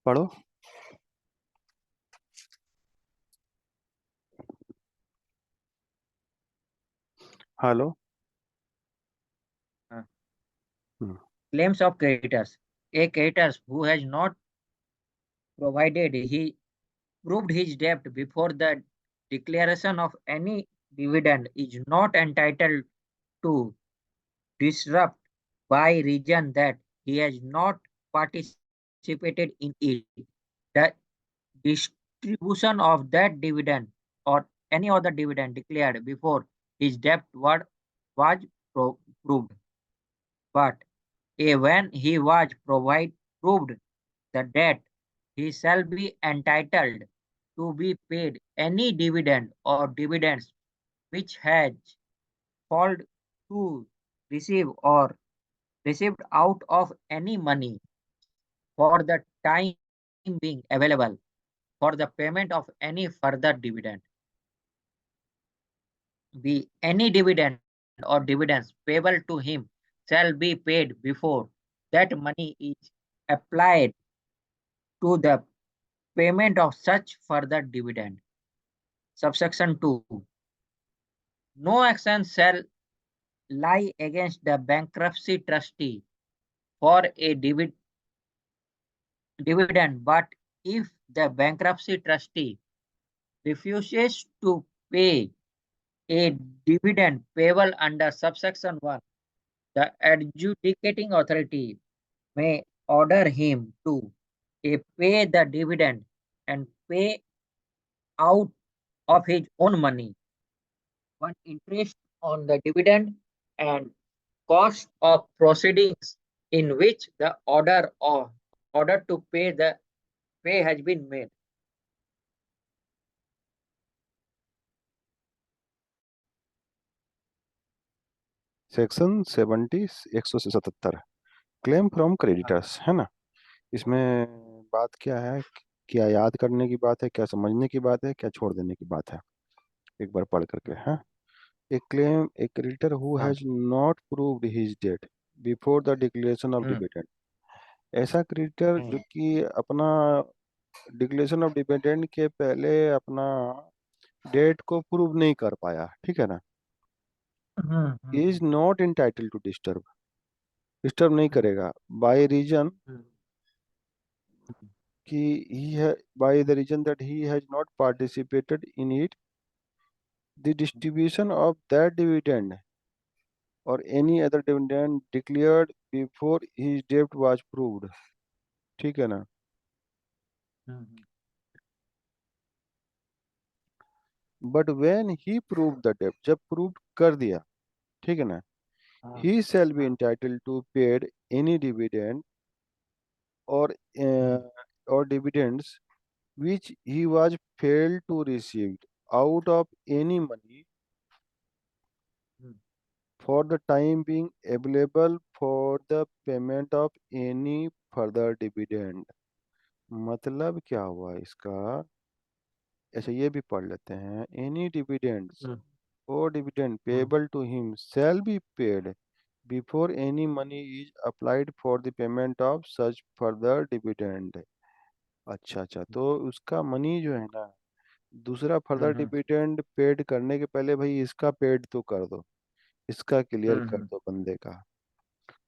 पढ़ो। Hello. Uh, hmm. Claims of creditors. A creditor who has not provided he proved his debt before the declaration of any dividend is not entitled to disrupt by reason that he has not participated in it. The distribution of that dividend or any other dividend declared before his debt was proved. But when he was proved the debt, he shall be entitled to be paid any dividend or dividends which has failed to receive or received out of any money for the time being available for the payment of any further dividend. Be any dividend or dividends payable to him shall be paid before that money is applied to the payment of such further dividend. Subsection 2. No action shall lie against the bankruptcy trustee for a dividend, but if the bankruptcy trustee refuses to pay a dividend payable under subsection 1, the adjudicating authority may order him to pay the dividend and pay out of his own money one interest on the dividend and cost of proceedings in which the order to pay has been made. Section 70 177 claim from creditors है ना। इसमें बात क्या है? क्या याद करने की बात है, क्या समझने की बात है, क्या छोड़ देने की बात है? एक बार पढ़ करके। हाँ। A claim a creditor who हाँ। Has not proved his debt before the declaration of hmm. Dividend. ऐसा क्रेडिटर जो हम्म। कि अपना डिक्लेरेशन ऑफ डिविडेंड के पहले अपना डेट को प्रूव नहीं कर पाया, ठीक है ना, हम्म। Is not entitle to disturb, disturb नहीं हम्म। करेगा बाय रीजन हम्म। कि ही है, by the reason that he has not participated in it the distribution of that dividend और any other dividend declared before his debt was proved, ठीक है ना। हम्म। But when he prove the debt, जब prove कर दिया, ठीक है ना, हाँ। ही shall be हाँ। entitled to paid any dividend or hmm. or dividends which he was failed to receive out of any money hmm. for the time being available for the payment of any further dividend। मतलब क्या हुआ इसका? ऐसे ये भी पढ़ लेते हैं। Any dividends hmm. और dividend hmm. Payable to him shall be paid before any money is applied for the payment of such further dividend। अच्छा अच्छा, तो उसका मनी जो है ना, दूसरा फर्दर हम्म। डिविडेंड पेड करने के पहले भाई इसका पेड तो कर दो, इसका क्लियर कर हम्म। दो बंदे का।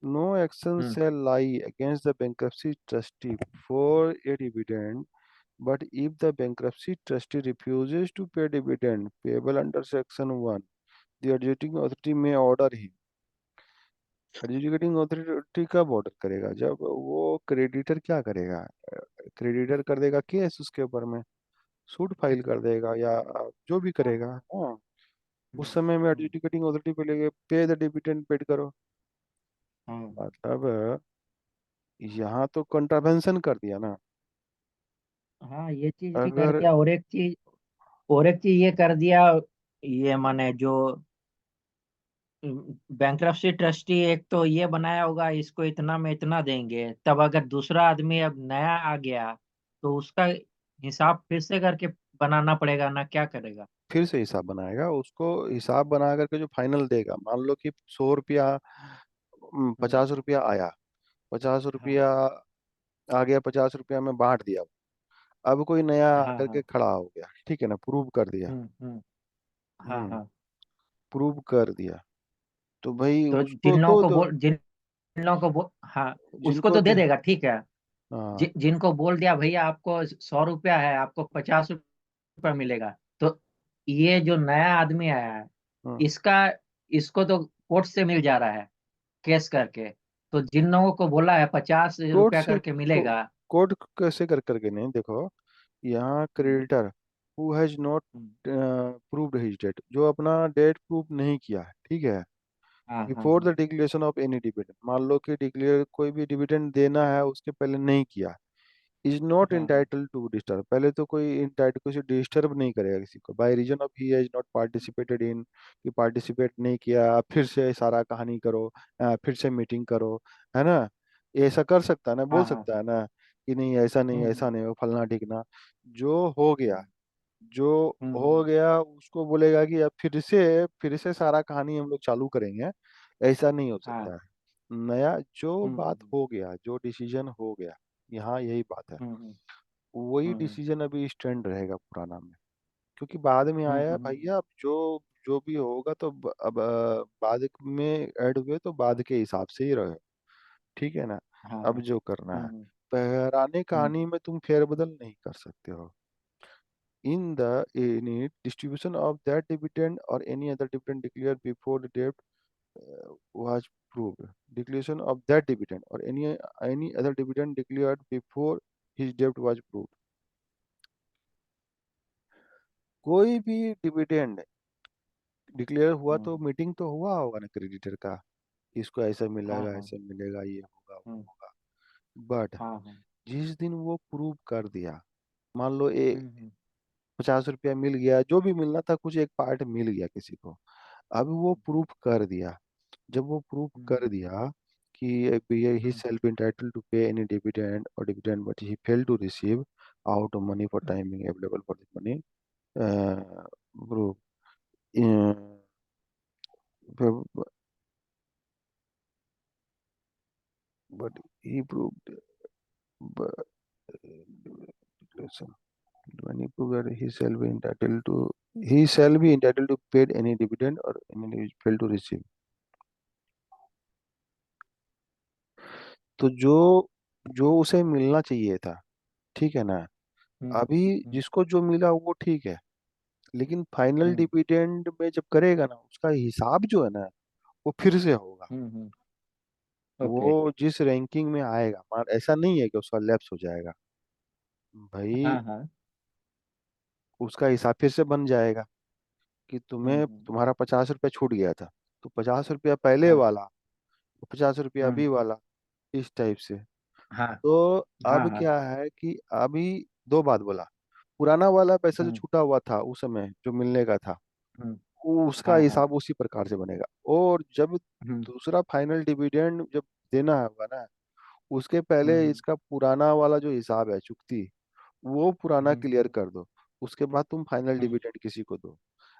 No action hmm. shall lie against the bankruptcy trustee for a dividend, but if the bankruptcy trustee refuses to pay dividend payable under section 1, the adjudicating authority may order him। Adjudicating authority कब order करेगा? जब वो creditor क्या करेगा, creditor कर देगा case उसके ऊपर में, सूट फाइल कर देगा या जो भी करेगा। हाँ, उस समय में हम्म। एडजुडिकेटिंग अथॉरिटी पे लेके पे द डिविडेंड पेड करो। हाँ। मतलब यहाँ तो कंट्रावेंशन कर दिया ना। हाँ, ये चीज भी कर अगर दिया और एक चीज ये कर दिया। ये माने जो बैंक्रप्सी ट्रस्टी एक तो ये बनाया होगा इसको इतना में इतना देंगे, तब अगर दूसरा आदमी अब नया आ गया तो उसका हिसाब फिर से करके बनाना पड़ेगा ना, क्या करेगा। फिर से हिसाब बनाएगा, उसको हिसाब बना करके जो फाइनल देगा, मान लो कि 100 रुपया, हम्म। 50 रुपया आया, 50 रुपया हाँ। आ गया 50 रुपया में बांट दिया। अब कोई नया हाँ आकर के हाँ। खड़ा हो गया, ठीक है ना, प्रूव कर दिया। हम्म। हाँ हम्म। हाँ। प्रूव कर दिया, तो भाई तो उसको तो दो। जिन लोगों को हाँ, उसको जिनको तो दे दे। देगा, ठीक है। हाँ। जिनको बोल दिया भैया आपको 100 रुपया है, आपको 50 रुपया मिलेगा, तो ये जो नया आदमी आया है, हाँ। इसका इसको तो कोर्ट से मिल जा रहा है, केस करके। तो जिन लोगों को बोला है पचास कोर्ट रुपया से करके मिलेगा। कोर्ट कैसे कर करके नहीं, देखो, यहाँ हम्म, creditor who has not hmm, proved his debt, जो अपना डेट प्रूव नहीं किया है, ठीक है, हाँ हाँ बिफोर हाँ the declaration of any dividend, मान लो कि डिक्लेयर कोई भी डिविडेंड देना है उसके पहले नहीं किया, इज नॉट हाँ हाँ इंटाइटल टू डिस्टर्ब, पहले तो कोई इंटाइटल किसी डिस्टर्ब नहीं करेगा किसी को, by reason of he has not participated in, कि पार्टिसिपेट नहीं किया फिर से सारा कहानी करो, फिर से मीटिंग करो, है ना, ये ऐसा कर सकता है ना, बोल हाँ हाँ। सकता है ना कि नहीं ऐसा नहीं, हम्म ऐसा नहीं हो फलना ठिकना। जो हो गया, हम्म जो हो हम्म, गया उसको बोलेगा कि अब फिर से सारा कहानी हम लोग चालू करेंगे, ऐसा नहीं हो सकता हाँ। है। नया जो हम्म बात हम्म हो गया, जो डिसीजन हो गया, यहाँ यही बात है, हम्म वही हम्म डिसीजन अभी स्टैंड रहेगा पुराना में, क्योंकि बाद में आया हम्म। भैया, अब जो जो भी होगा तो अब बाद में ऐड हुए तो बाद के हिसाब से ही रहे, ठीक है ना। हाँ अब हाँ। जो करना है, हम्म पुरानी हम्म कहानी में तुम फेरबदल नहीं कर सकते हो। In the any distribution of that dividend or any other dividend declared before the debt was proved. Declaration of that dividend or any other dividend declared before his debt was proved. कोई भी dividend declare हुआ तो हम्म meeting तो हुआ होगा ना creditor का, इसको ऐसा हाँ मिलेगा, हाँ। ऐसा मिलेगा, ये होगा वो हम्म होगा। बट हाँ हाँ। जिस दिन वो प्रूव कर दिया, मान लो ए हम्म 50 रुपया मिल गया, जो भी मिलना था कुछ एक पार्ट मिल गया किसी को, अब वो प्रूफ कर दिया, जब वो प्रूफ कर हम्म दिया कि he hmm self entitled to pay any dividend और dividend but he fail to receive out of money for hmm timing available for this money proof, but he proved when he proved that he shall be entitled to paid any dividend or any fail to receive, तो जो जो उसे मिलना चाहिए था, ठीक है ना, हम्म अभी हम्म जिसको जो मिला वो ठीक है, लेकिन फाइनल हम्म डिविडेंड में जब करेगा ना उसका हिसाब जो है ना वो फिर से होगा, हम्म। ओके। वो जिस रैंकिंग में आएगा, मान ऐसा नहीं है कि उसका लैप्स हो जाएगा भाई, हाँ हाँ। उसका हिसाब फिर से बन जाएगा कि तुम्हें हम्म। तुम्हारा 50 रुपया छूट गया था, तो 50 रुपया पहले हाँ वाला, 50 रुपया हम्म अभी वाला, इस टाइप से। हाँ तो हाँ अब हाँ। क्या है कि अभी दो बात बोला, पुराना वाला पैसा जो हम्म छूटा हुआ था उस समय जो मिलने का था, हम्म वो उसका हाँ हाँ। हिसाब उसी प्रकार से बनेगा, और जब हम्म दूसरा फाइनल डिविडेंड जब देना होगा ना, उसके पहले हम्म इसका पुराना वाला जो हिसाब है चुकती, वो पुराना हम्म क्लियर कर दो, उसके बाद तुम फाइनल हम्म डिविडेंड किसी को दो,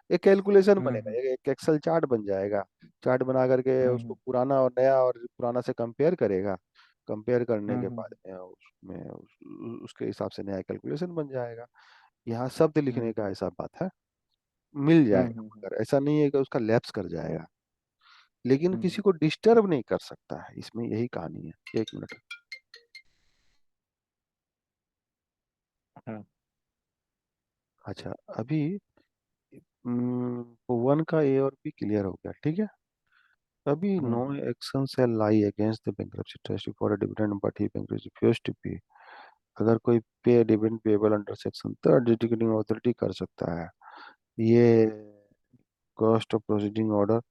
एक कैलकुलेशन बनेगा, हम्म एक एक्सेल चार्ट बन जाएगा, चार्ट बना करके उसको हम्म पुराना और नया और पुराना से कंपेयर करेगा, कंपेयर करने के हम्म बाद में उसमें उसके हिसाब से नया कैलकुलेशन बन जाएगा। यहाँ शब्द लिखने का हम्म ऐसा बात है, मिल जाएगा, हम्म मगर ऐसा नहीं है कि उसका लैप्स कर जाएगा, लेकिन हम्म, किसी को डिस्टर्ब नहीं कर सकता है, इसमें यही कहानी है। 1 मिनट। हाँ। अच्छा, अभी वन का ए और बी क्लियर हो गया, ठीक है, अभी no hmm action shall lie against the bankruptcy trustee for a dividend but he bankruptcy refused to pay, अगर कोई पे dividend payable under section third declaring authority कर सकता है, ये कॉस्ट ऑफ प्रोसीडिंग ऑर्डर।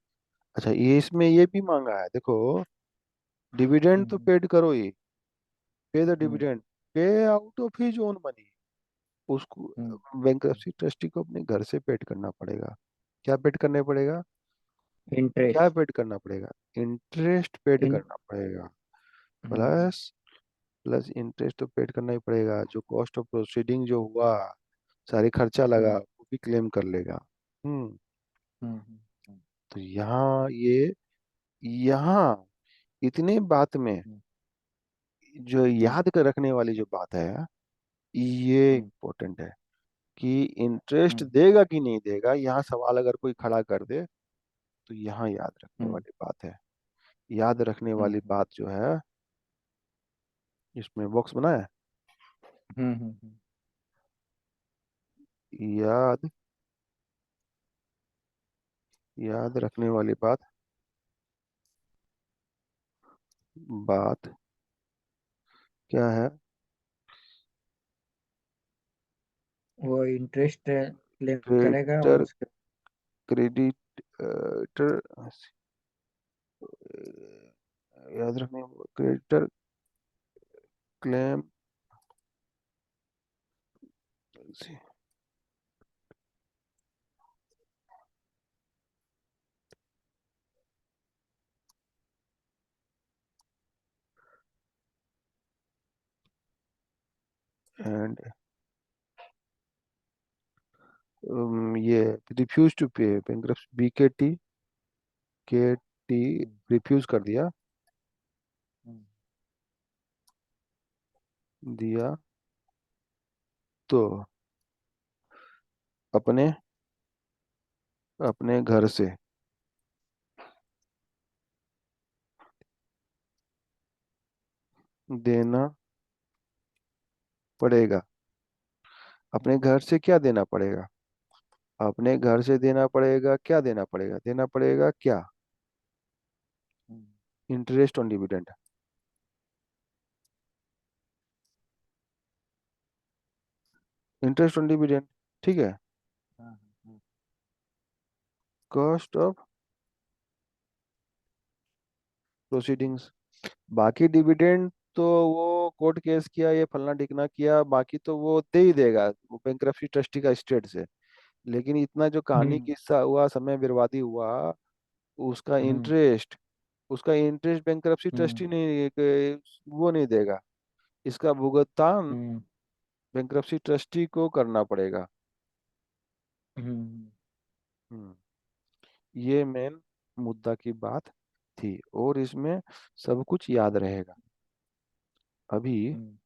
अच्छा, ये इसमें ये भी मांगा है, देखो, डिविडेंड तो हम्म पेड करो ही, पे द हम्म डिविडेंड, पे out of his own money, उसको हम्म बैंक्रप्सी ट्रस्टी को अपने घर से पेड करना पड़ेगा, क्या पेड करने पड़ेगा, क्या इंटरेस्ट। पेड करना पड़ेगा, इंटरेस्ट पेड इन करना पड़ेगा, हम्म प्लस प्लस इंटरेस्ट तो पेड करना ही पड़ेगा, जो कॉस्ट ऑफ प्रोसीडिंग जो हुआ, सारे खर्चा लगा हम्म वो भी क्लेम कर लेगा। हम्म। हम्म तो यहाँ ये, यहाँ इतने बात में जो हम्म याद कर रखने वाली जो बात है, ये हम्म इम्पोर्टेंट है कि इंटरेस्ट हम्म देगा कि नहीं देगा, यहाँ सवाल अगर कोई खड़ा कर दे तो यहाँ याद रखने हम्म वाली बात है। याद रखने वाली हम्म बात जो है, इसमें बॉक्स बना है। हम्म हम्म हम्म याद याद रखने वाली बात, बात क्या है? वो इंटरेस्ट क्लेम करेगा और क्रेडिटर, उसके क्रेडिटर, याद रखने, क्रेडिटर क्लेम एंड ये रिफ्यूज टू पे, बैंक्रप्सी, बीकेटी, के टी हम्म रिफ्यूज कर दिया, हम्म दिया तो अपने अपने घर से देना पड़ेगा। अपने घर से क्या देना पड़ेगा? अपने घर से देना पड़ेगा, क्या देना पड़ेगा? देना पड़ेगा क्या? Hmm interest on dividend. Interest on dividend, ठीक है। हाँ, हाँ, कॉस्ट ऑफ प्रोसीडिंग्स। बाकी डिविडेंड तो वो कोर्ट केस किया, ये फलना ढिकना किया, बाकी तो वो दे ही देगा, वो बैंक्रप्सी ट्रस्टी का स्टेट से। लेकिन इतना जो कहानी हम्म किस्सा हुआ, समय बर्बादी हुआ, उसका हम्म इंटरेस्ट, उसका इंटरेस्ट बैंक्रप्सी हम्म ट्रस्टी नहीं, वो नहीं देगा। इसका भुगतान हम्म बैंक्रप्सी ट्रस्टी को करना पड़ेगा। हम्म हम्म, ये मेन मुद्दा की बात थी, और इसमें सब कुछ याद रहेगा। अभी हम्म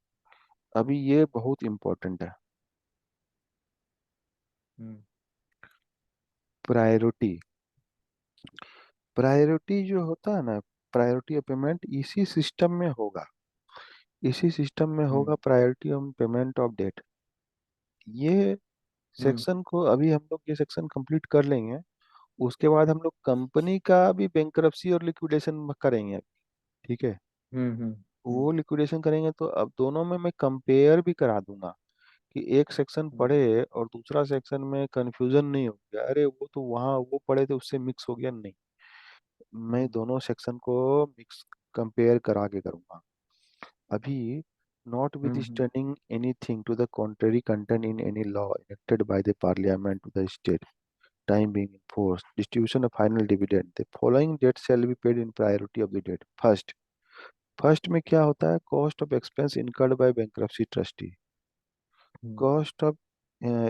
अभी ये बहुत इम्पोर्टेंट है। हम्म प्रायोरिटी, प्रायोरिटी जो होता है ना, प्रायोरिटी ऑफ पेमेंट इसी सिस्टम में होगा, इसी सिस्टम में हम्म होगा priority of payment of debt. ये हम्म सेक्शन को अभी हम लोग ये सेक्शन कंप्लीट कर लेंगे, उसके बाद हम लोग कंपनी का भी बैंक्रप्सी और लिक्विडेशन करेंगे। ठीक है। हम्म हम्म हम्म वो लिक्विडेशन करेंगे तो अब दोनों में मैं कंपेयर भी करा दूंगा कि एक सेक्शन हम्म पढ़े और दूसरा सेक्शन में कंफ्यूजन नहीं हो गया, अरे वो तो वहाँ वो पढ़े थे उससे मिक्स हो गया, नहीं। मैं हम्म दोनों सेक्शन को मिक्स कंपेयर करा के करूंगा अभी। हम्म notwithstanding anything to the contrary contained in any law enacted by the parliament to the state, time being in force, distribution of final dividend, the following dates shall be paid in priority of the date. First में क्या होता है? Cost of expense incurred by bankruptcy trustee. Hmm cost of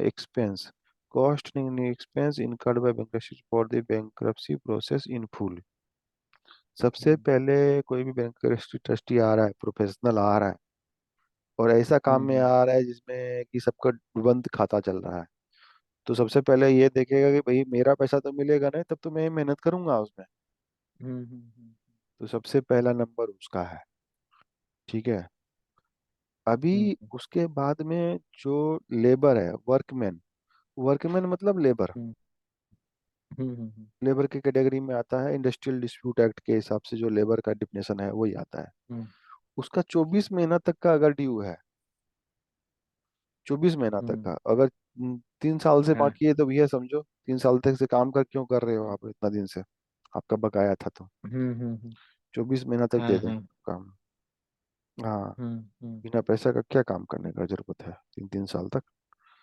expense, cost expense incurred by bankruptcy for the bankruptcy process in full. सबसे हम्म पहले कोई भी bankruptcy trustee आ रहा है, प्रोफेशनल आ रहा है, और ऐसा काम में हम्म आ रहा है जिसमें कि सबका बंद खाता चल रहा है, तो सबसे पहले ये देखेगा कि भाई मेरा पैसा तो मिलेगा नहीं, तब तो मैं मेहनत करूंगा उसमें। हम्म तो सबसे पहला नंबर उसका है। ठीक है। अभी हम्म उसके बाद में जो लेबर है, वर्कमैन, वर्कमैन मतलब लेबर, हम्म हम्म लेबर की कैटेगरी में आता है। इंडस्ट्रियल डिस्प्यूट एक्ट के हिसाब से जो लेबर का डिफिनेशन है वही आता है। हम्म उसका 24 महीना तक का अगर ड्यू है, 24 महीना तक हम्म का, अगर 3 साल से हाँ बाकी है तो भैया समझो 3 साल तक से काम कर क्यों कर रहे हो आप इतना दिन से, आपका बकाया था तो हम्म 24 महीना तक दे हाँ दो हाँ काम। हाँ, हम्म बिना पैसा का क्या काम करने का जरूरत है 3 3 साल तक।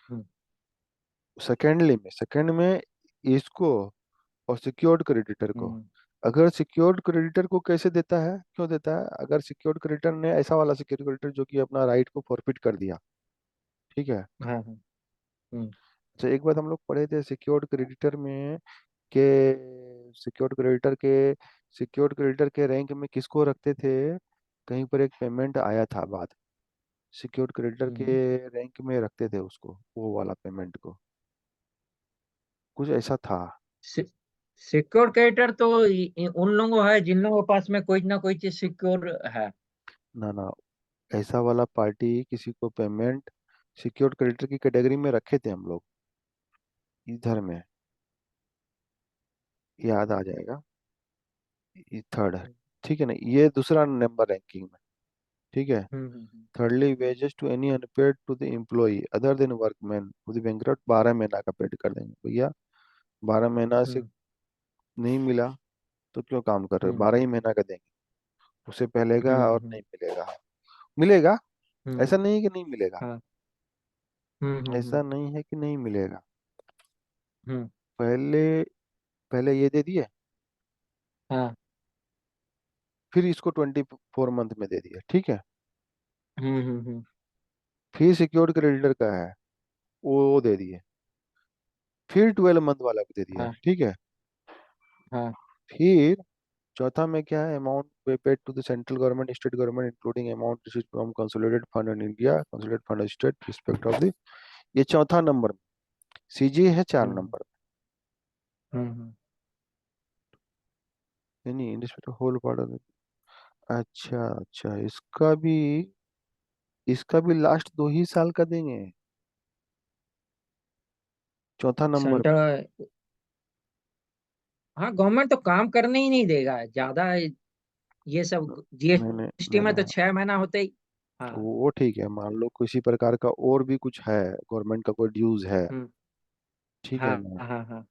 हम्म सेकेंड में इसको और सिक्योर्ड क्रेडिटर को, हम्म अगर सिक्योर्ड क्रेडिटर को कैसे देता है, क्यों देता है? अगर सिक्योर्ड क्रेडिटर ने ऐसा वाला सिक्योर्ड क्रेडिटर जो कि अपना राइट को फॉरफिट कर दिया। ठीक है। हाँ हाँ हम्म अच्छा, एक बार हम लोग पढ़े थे सिक्योर्ड क्रेडिटर में के सिक्योर्ड क्रेडिटर के सिक्योर्ड क्रेडिटर के रैंक में किसको रखते थे? कहीं पर एक पेमेंट आया था बाद, सिक्योर्ड क्रेडिटर के हम्म। रैंक में रखते थे उसको, वो वाला पेमेंट को, कुछ ऐसा था। सिक्योर क्रेडिटर तो उन लोगों है जिन लोगों के पास में कोई ना कोई चीज सिक्योर है। ना ना, ऐसा वाला पार्टी किसी को पेमेंट सिक्योर्ड क्रेडिटर की कैटेगरी में रखे थे हम लोग इधर में, याद आ जाएगा। ये थर्ड है, ठीक है ना, ये दूसरा नंबर रैंकिंग में, ठीक है। thirdly wages to any unpaid to the employee other than workman to the bankrupt, 12 महीना का पेड कर देंगे भैया। 12 महीना से हम्म। नहीं मिला तो क्यों काम कर रहे हो, हम्म। 12 ही महीना का देंगे, उससे पहले का हम्म। और नहीं मिलेगा। मिलेगा, हम्म। ऐसा नहीं है कि नहीं मिलेगा, हाँ। हम्म। ऐसा नहीं है कि नहीं मिलेगा। हम्म। पहले पहले ये दे दिए, हाँ। फिर इसको 24 मंथ में दे दिया, ठीक है। हम्म। फिर सिक्योर्ड क्रेडिटर का है, वो दे दिए, फिर 12 मंथ वाला को दे दिया, हाँ। ठीक है। हाँ। फिर चौथा में क्या है, amount paid to the central government state government including amount received from consolidated fund in India consolidated fund state respect of the, ये चौथा नंबर में। सीजी है चार हम्म। Number hmm. में, नहीं in respect of whole part of. अच्छा अच्छा, इसका भी लास्ट 2 ही साल का देंगे, चौथा नंबर में। सेंटर। हाँ, गवर्नमेंट तो काम करने ही नहीं देगा ज्यादा। ये सब नहीं नहीं जीएसटी नहीं में तो नहीं, 6 महीना होते ही। हाँ। वो ठीक है, मान लो किसी प्रकार का और भी कुछ है, गवर्नमेंट का कोई ड्यूज है, हम्म। ठीक है हाँ। ना, हाँ। हाँ। हम्म।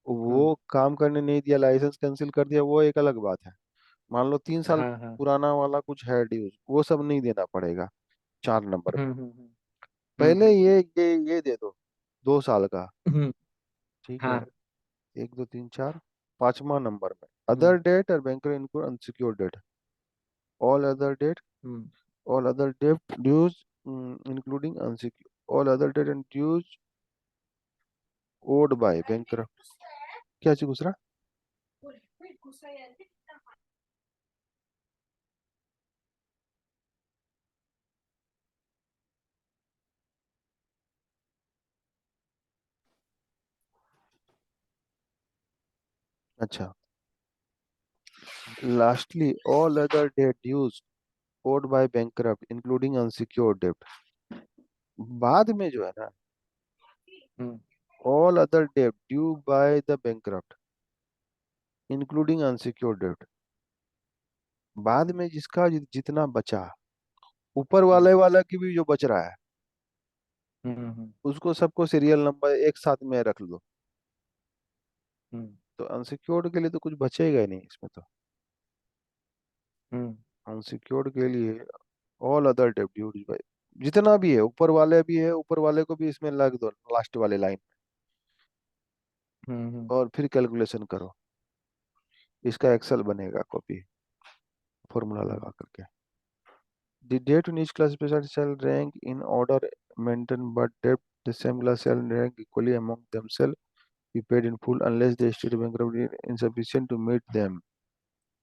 वो काम करने नहीं दिया, लाइसेंस कैंसिल कर दिया, वो एक अलग बात है। मान लो 3 साल हाँ। हाँ। पुराना वाला कुछ है ड्यूज, वो सब नहीं देना पड़ेगा 4 नंबर में। पहले हम्म। ये दे दो 2 साल का, हम्म। ठीक है। हाँ। 1 2 3 4, 5वां नंबर में हम्म। अदर डेट और bank include unsecured debt, all other debt, hmm. All other debt dues including unsecured, all other debt and dues owed by bank. क्या चीज दूसरा, अच्छा, lastly all other debt dues owed by bank including unsecured debt, बाद में जो है ना, हम्म। All other debt due by the bank including unsecured debt, बाद में जिसका जितना बचा, ऊपर हम्म। वाले वाला की भी जो बच रहा है, हम्म। उसको सबको सीरियल नंबर एक साथ में रख लो, हम्म। तो अनसिक्योर्ड के लिए तो कुछ बचेगा ही नहीं इसमें तो। हम्म। अनसिक्योर्ड के लिए all other debt due by, जितना भी है ऊपर वाले भी है, ऊपर वाले को भी इसमें लग दो लास्ट वाले लाइन, हम्म। और फिर कैलकुलेशन करो, इसका एक्सेल बनेगा कॉपी, फॉर्मूला हम्म। लगा करके। The debt in each classified shall rank in order maintained, but debt the same class shall rank equally among themselves, be paid in full unless the state bankruptcy is insufficient to meet them,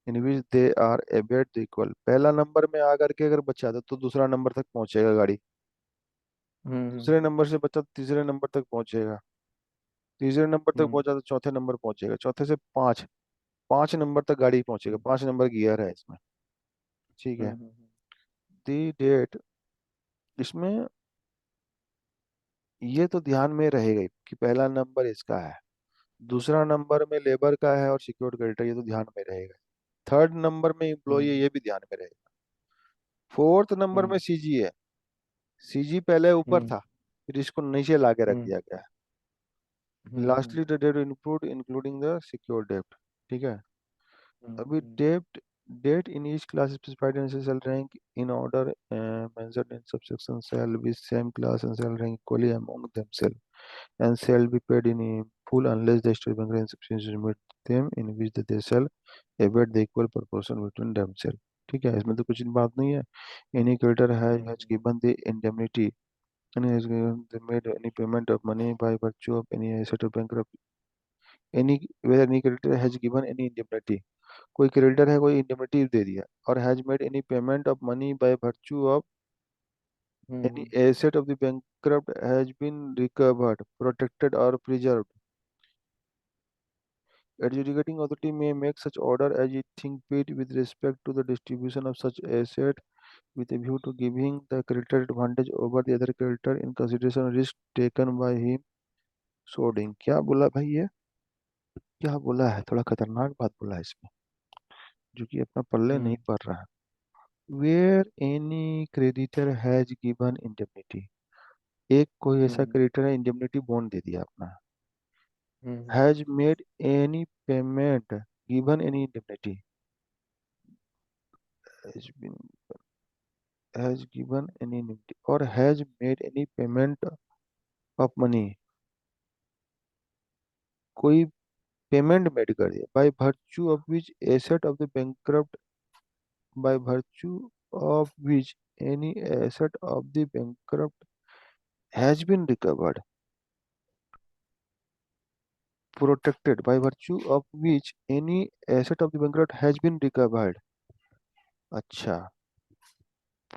in which they are abet the equal। पहला number में आकर के अगर बचा तो दूसरा number तक पहुंचेगा गाड़ी, हम्म। दूसरे नंबर से बचा तो तीसरे नंबर तक पहुंचेगा, तीसरे नंबर तक हम्म। पहुंचा तो चौथे नंबर पहुंचेगा, चौथे से पाँच, 5 नंबर तक गाड़ी पहुंचेगा, 5 नंबर गियर है इसमें, ठीक है। हम्म। दी डेट, इसमें ये तो ध्यान में रहेगा ही कि पहला नंबर इसका है, दूसरा नंबर में लेबर का है और सिक्योर्ड क्रेडिटर, ये तो ध्यान में रहेगा। थर्ड नंबर में एम्प्लॉय है, हम्म। ये भी ध्यान में रहेगा। फोर्थ नंबर में हम्म। सीजी है, सीजी पहले ऊपर हम्म। था, फिर इसको नीचे लाके रख हम्म। दिया गया है। Hmm. Lastly the debt include including the secure डेप्ट, ठीक है। अभी हम्म। डेप्ट, debt in each class specified in shall rank in order mentioned in subsection shall be same class and shall rank equally among themselves and shall be paid in full unless the state bank insufficient meet them, in which they shall abate the equal proportion between themselves। ठीक है, इसमें तो कुछ बात नहीं है। Any creditor has given the indemnity and has given the made any payment of money by virtue of any asset of bankrupt, any where any creditor has given any indemnity, कोई creditor है, कोई indemnity दे दिया, और has made any payment of money by virtue of any hmm asset of the bankrupt has been recovered, protected और preserved, adjudicating authority may make such order as it think fit with respect to the distribution of such asset with a view to giving the creditor advantage over the other creditor in consideration of risk taken by him so doing। क्या बोला भाई ये, क्या बोला है, थोड़ा खतरनाक बात बोला है इसमें, जो कि अपना पल्ले नहीं हम्म पड़ रहा है। Where any creditor has given indemnity, एक कोई ऐसा हम्म क्रेडिटर है इंडेमनिटी बॉन्ड दे दिया अपना, hmm has made any payment, given any indemnity, has been, has given any indemnity और has made any payment of money, कोई पेमेंट मेड कर दिया, by virtue of which asset of the bankrupt, by virtue of which any asset of the bankrupt has been recovered, protected by virtue of which any asset of the bankrupt has been recovered। अच्छा,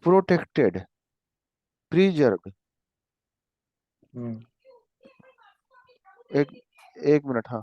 protected, preserve, हम्म एक एक minute, हाँ।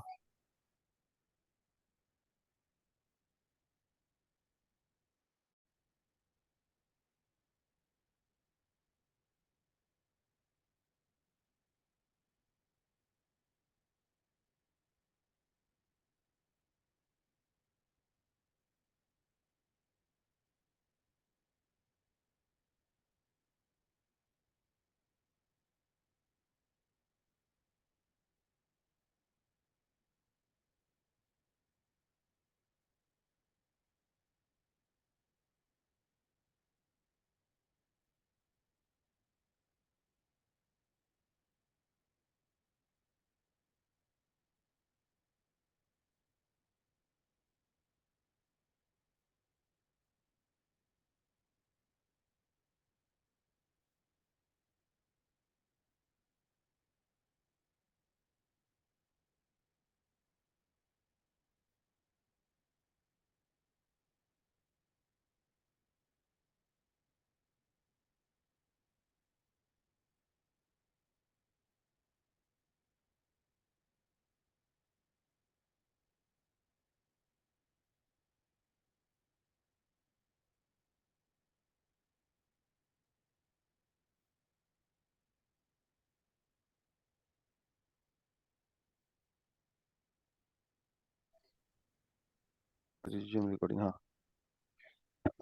Resume recording, हाँ।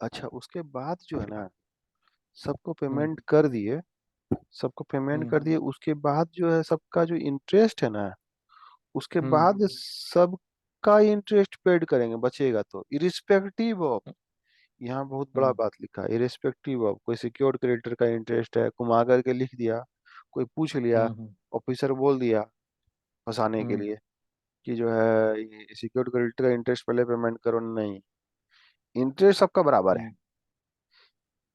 अच्छा, उसके बाद जो है ना, सबको हम्म पेमेंट कर दिए, सबको पेमेंट हम्म कर दिए, उसके बाद जो है सबका जो इंटरेस्ट है ना, उसके हम्म बाद सबका इंटरेस्ट पेड करेंगे, बचेगा तो, इरिस्पेक्टिव ऑफ, यहाँ बहुत बड़ा हम्म बात लिखा है, इरिस्पेक्टिव ऑफ, कोई सिक्योर्ड क्रेडिटर का इंटरेस्ट है, घुमा करके लिख दिया, कोई पूछ लिया, हम्म ऑफिसर बोल दिया फंसाने के हम्म लिए कि जो है ये सिक्योर्ड क्रेडिटर का इंटरेस्ट पहले पेमेंट करो, नहीं, इंटरेस्ट सबका बराबर है। हम्म,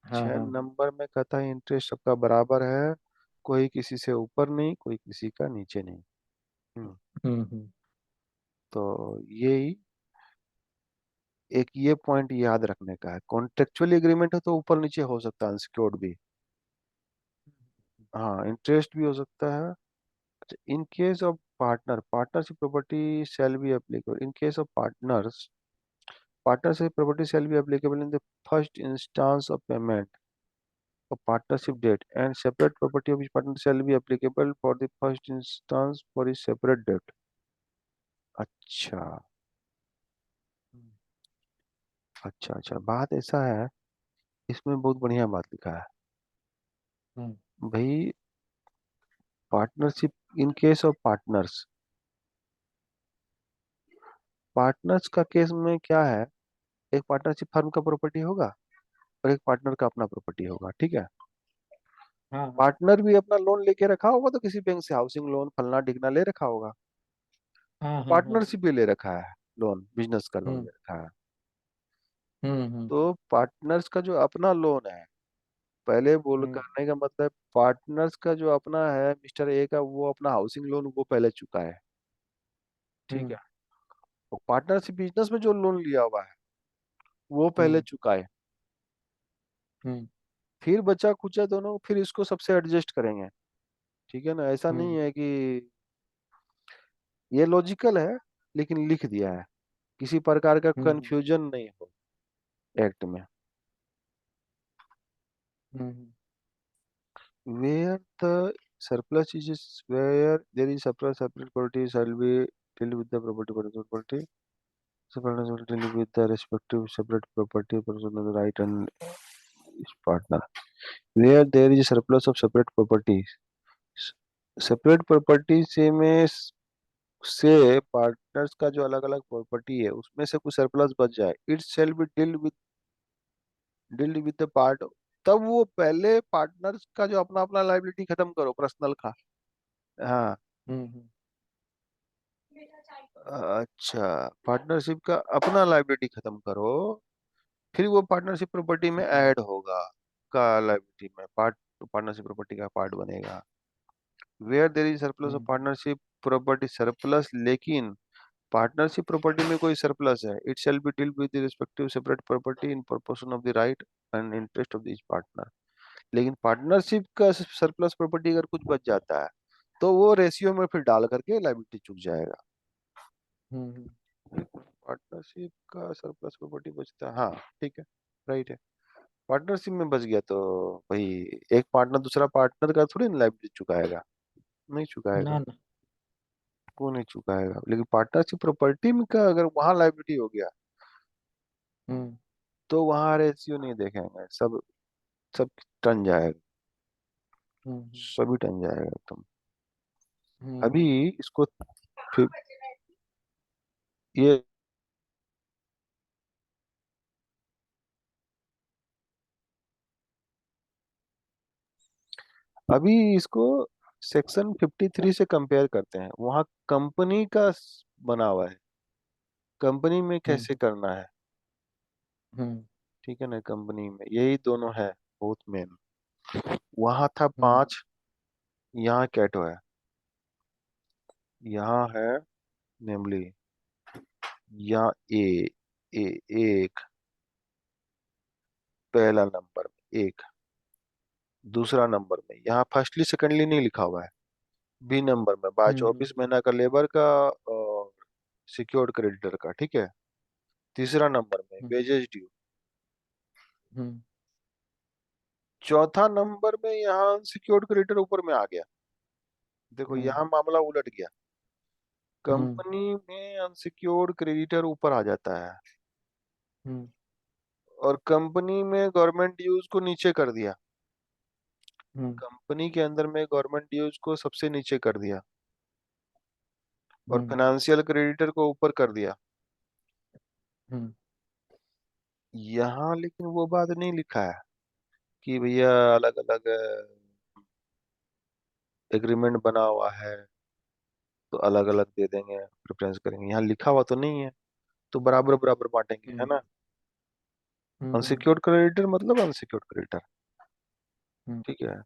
हाँ 6 नंबर में कहता है इंटरेस्ट सबका बराबर है, कोई किसी से ऊपर नहीं, कोई किसी का नीचे नहीं। हम्म, हम्म तो यही एक ये पॉइंट याद रखने का है, कॉन्ट्रेक्चुअल एग्रीमेंट है तो ऊपर नीचे हो सकता है, अनसिक्योर्ड भी, हाँ, इंटरेस्ट भी हो सकता है। अच्छा, in case of partner, partnership property shall be applicable in case of partners, partnership property shall be applicable in the first instance of payment of partnership debt, and separate property of each partner shall be applicable for the first instance for his separate debt। अच्छा, अच्छा, अच्छा, बात ऐसा है, इसमें बहुत बढ़िया बात लिखा है हम्म भाई। Partnership in case of partners, partners का केस में क्या है, एक पार्टनरशिप फर्म का प्रॉपर्टी होगा और एक पार्टनर का अपना प्रॉपर्टी होगा, ठीक है। हाँ हाँ पार्टनर भी अपना लोन लेके रखा होगा, तो किसी बैंक से हाउसिंग लोन फलना ढिकना ले रखा होगा, हाँ हाँ हाँ पार्टनरशिप भी ले रखा है, लोन, बिजनेस का लोन हम्म ले रखा है। हम्म तो पार्टनर्स का जो अपना लोन है, पहले बोल हम्म करने का मतलब, पार्टनर्स का जो अपना है मिस्टर ए का, वो अपना हाउसिंग लोन वो पहले चुका है, ठीक हम्म है। और पार्टनरशिप बिजनेस में जो लोन लिया हुआ है वो पहले हम्म चुकाए, हम्म फिर बचा खुचा दोनों फिर इसको सबसे एडजस्ट करेंगे। ठीक है ना, ऐसा नहीं हम्म है कि ये लॉजिकल है, लेकिन लिख दिया है, किसी प्रकार का हम्म कंफ्यूजन नहीं हो एक्ट में। हम्म Where the surplus is where there is surplus, separate property shall be dealt with the property for the property. Separate shall deal with the respective separate property person of the right and his partner. Where there is surplus of separate property, separate property से partners का जो अलग अलग property है उसमें से कुछ surplus बच जाए, it shall be dealt with the part. तब वो पहले पार्टनर्स का जो अपना अपना लाइबिलिटी खत्म करो पर्सनल का। हाँ। हम्म अच्छा, पार्टनरशिप का अपना लाइबिलिटी खत्म करो, फिर वो पार्टनरशिप प्रॉपर्टी में हम्म ऐड होगा, का लाइबिलिटी में पार्ट, पार्टनरशिप प्रॉपर्टी का पार्ट बनेगा। Where there is surplus of hmm partnership property surplus, लेकिन पार्टनरशिप प्रॉपर्टी में कोई सरप्लस है, it shall be deal with the respective separate property in proportion of the right and interest of each partner. लेकिन partnership का surplus property अगर कुछ बच जाता है तो वो रेशियो में फिर डाल करके लाइबिलिटी चुक जाएगा। हम्म पार्टनरशिप का सरप्लस प्रॉपर्टी बचता है, हाँ ठीक है, राइट है। पार्टनरशिप में बच गया तो भाई एक पार्टनर दूसरा पार्टनर का थोड़ी ना लाइबिलिटी चुकाएगा, नहीं चुकाएगा, ना ना वो नहीं चुकाएगा। लेकिन पार्टनरशिप प्रॉपर्टी में का अगर वहां लाइबिलिटी हो गया हम्म तो वहां रेशियो नहीं देखेंगे, सब सब टन जाएगा, हम्म सभी टन जाएगा एकदम। हम्म अभी इसको फिर ये अभी इसको सेक्शन 53 से कंपेयर करते हैं, वहां कंपनी का बना हुआ है, कंपनी में हम्म कैसे करना है। हम्म ठीक है ना, कंपनी में यही दोनों है बहुत मेन। वहां था हम्म 5, यहाँ कैटो है, यहाँ है नेमली, यहाँ ए एक, पहला नंबर में एक, दूसरा नंबर में यहाँ फर्स्टली सेकंडली नहीं लिखा हुआ है, बी नंबर में बाय हम्म 24 महीना का लेबर का और सिक्योर्ड क्रेडिटर का, ठीक है। तीसरा नंबर में हम्म वेजेस ड्यू। हम्म चौथा नंबर में यहाँ सिक्योर्ड क्रेडिटर ऊपर में आ गया। देखो हम्म यहाँ मामला उलट गया, हम्म कंपनी में अनसिक्योर्ड क्रेडिटर ऊपर आ जाता है हम्म और कंपनी में गवर्नमेंट ड्यूज को नीचे कर दिया, हम्म कंपनी के अंदर में गवर्नमेंट ड्यूज को सबसे नीचे कर दिया और हम्म फाइनेंशियल क्रेडिटर को ऊपर कर दिया। हम्म यहाँ लेकिन वो बात नहीं लिखा है कि भैया अलग अलग एग्रीमेंट बना हुआ है तो अलग अलग दे देंगे, प्रेफरेंस करेंगे, यहाँ लिखा हुआ तो नहीं है, तो बराबर बराबर बांटेंगे, है हम्म ना। हम्म अनसिक्योर्ड क्रेडिटर मतलब अनसिक्योर्ड क्रेडिटर, हम्म ठीक है।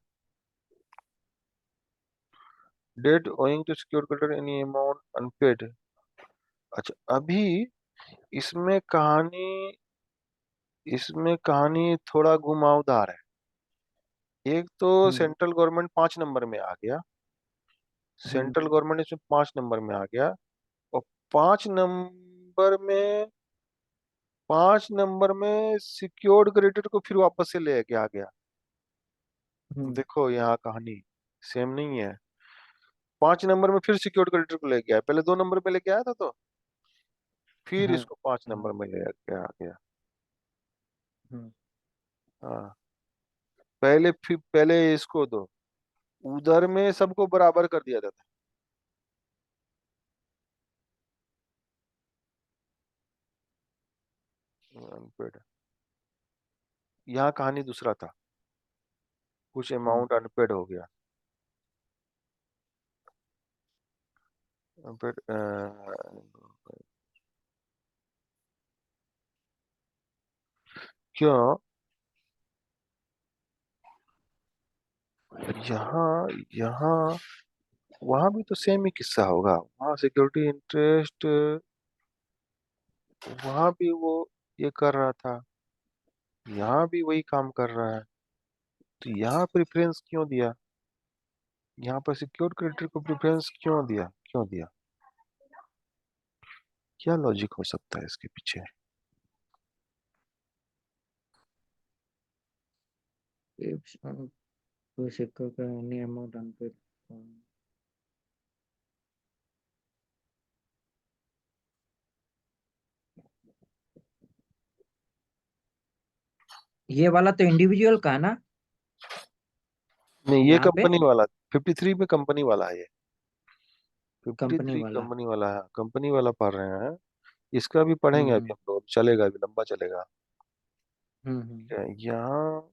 Debt owing to secured creditor any amount unpaid. अच्छा, अभी इसमें कहानी इसमें कहानी थोड़ा घुमावदार है। एक तो हम्म सेंट्रल गवर्नमेंट 5 नंबर में आ गया, हम्म सेंट्रल गवर्नमेंट इसमें 5 नंबर में आ गया, और 5 नंबर में 5 नंबर में सिक्योर्ड क्रेडिटर को फिर वापस से लेके आ गया। हम्म देखो यहाँ कहानी सेम नहीं है, 5 नंबर में फिर सिक्योर्ड क्रेडिटर को लेके आया, पहले 2 नंबर पे लेके आया था तो फिर हाँ इसको 5 नंबर हाँ में लेके आ गया। हम्म हाँ, पहले फिर पहले इसको दो, उधर में सबको बराबर कर दिया जाता है अनपेड। यहाँ कहानी दूसरा था, कुछ हम्म अमाउंट अनपेड हो गया, अनपेड क्यों। यहाँ यहाँ वहां भी तो सेम ही किस्सा होगा, वहां सिक्योरिटी इंटरेस्ट वहां भी वो ये कर रहा था, यहाँ भी वही काम कर रहा है, तो यहाँ प्रेफरेंस क्यों दिया? यहाँ पर सिक्योर्ड क्रेडिटर को प्रेफरेंस क्यों दिया, क्यों दिया? क्या लॉजिक हो सकता है इसके पीछे? If to secure any amount unpaid. ये वाला तो इंडिविजुअल का है ना, नहीं, ये यहाँ पे कंपनी वाला, 53 में कंपनी वाला है ये। फिफ्टी कंपनी थ्री वाला। कंपनी वाला है, कंपनी वाला पढ़ रहे हैं। इसका भी पढ़ेंगे अभी हम्म हम लोग, चलेगा अभी, लंबा चलेगा। हम्म ठीक है, यहाँ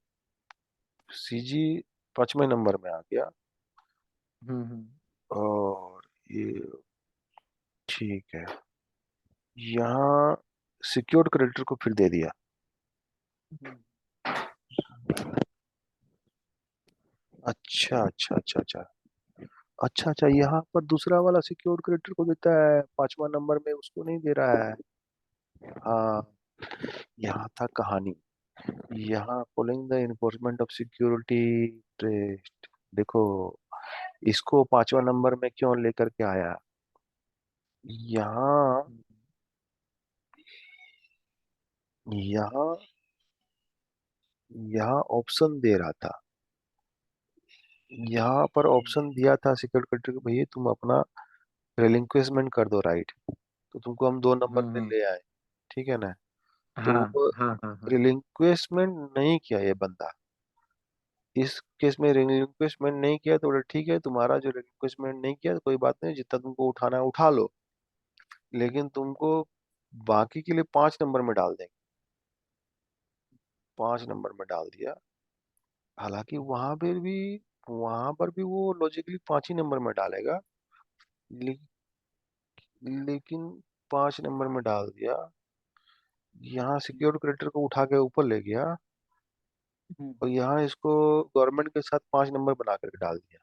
सीजी 5वें नंबर में आ गया। हम्म और ये ठीक है, यहाँ सिक्योर्ड क्रेडिटर को फिर दे दिया। हम्म अच्छा अच्छा अच्छा अच्छा, अच्छा अच्छा, यहाँ पर दूसरा वाला सिक्योर्ड क्रेडिटर को देता है, 5वां नंबर में उसको नहीं दे रहा है। हाँ, यहाँ था कहानी। यहाँ following the enforcement of security trace, देखो इसको 5वां नंबर में क्यों लेकर के आया। यहाँ यहाँ यहाँ ऑप्शन दे रहा था, यहाँ पर ऑप्शन दिया था सिक्योरिटी क्रेडिटर को, भैया तुम अपना रिलिंक्विशमेंट कर दो राइट, तो तुमको हम 2 नंबर में हम्म। ले आए, ठीक है ना। तो हाँ वो हाँ हाँ हाँ। रिलिंक्विशमेंट नहीं किया ये बंदा, इस केस में रिलिंक्विशमेंट नहीं किया, तो बोले ठीक है, तुम्हारा जो रिलिंक्विशमेंट नहीं किया तो कोई बात नहीं, जितना तुमको उठाना है उठा लो, लेकिन तुमको बाकी के लिए 5 नंबर में डाल देंगे। 5 नंबर में डाल दिया। हालांकि वहां पर भी वो लॉजिकली 5 ही नंबर में डालेगा, ले, लेकिन 5 नंबर में डाल दिया। यहाँ सिक्योर क्रेडिटर को उठा के ऊपर ले गया, हम्म और यहाँ इसको गवर्नमेंट के साथ 5 नंबर बना करके डाल दिया।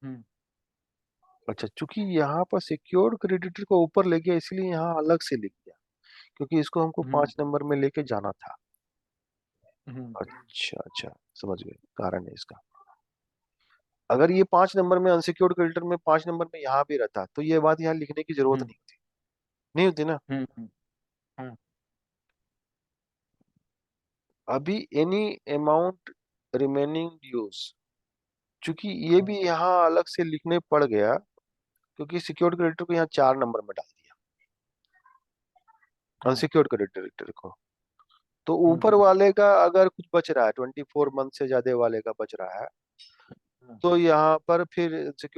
हम्म अच्छा, चूंकि यहाँ पर सिक्योर्ड क्रेडिटर को ऊपर ले गया, इसलिए यहाँ अलग से लिख दिया, क्योंकि इसको हमको हम्म 5 नंबर में लेके जाना था। हम्म अच्छा अच्छा, समझ गए कारण है इसका। अगर ये 5 नंबर में अनसिक्योर्ड क्रेडिटर में 5 नंबर में यहाँ भी रहता, तो ये बात यहाँ लिखने की जरूरत हम्म नहीं होती, नहीं होती ना। हम्म। हाँ। अभी एनी अमाउंट रिमेनिंग ड्यूज, चूंकि ये हाँ भी यहाँ अलग से लिखने पड़ गया, क्योंकि सिक्योर्ड क्रेडिटर को यहाँ 4 नंबर में डाल दिया, हाँ। अनसिक्योर्ड क्रेडिटर को। तो ऊपर हम्म। वाले का अगर कुछ बच रहा है, 24 मंथ से ज्यादा वाले का बच रहा है, हाँ। तो यहाँ पर फिर सिक्योर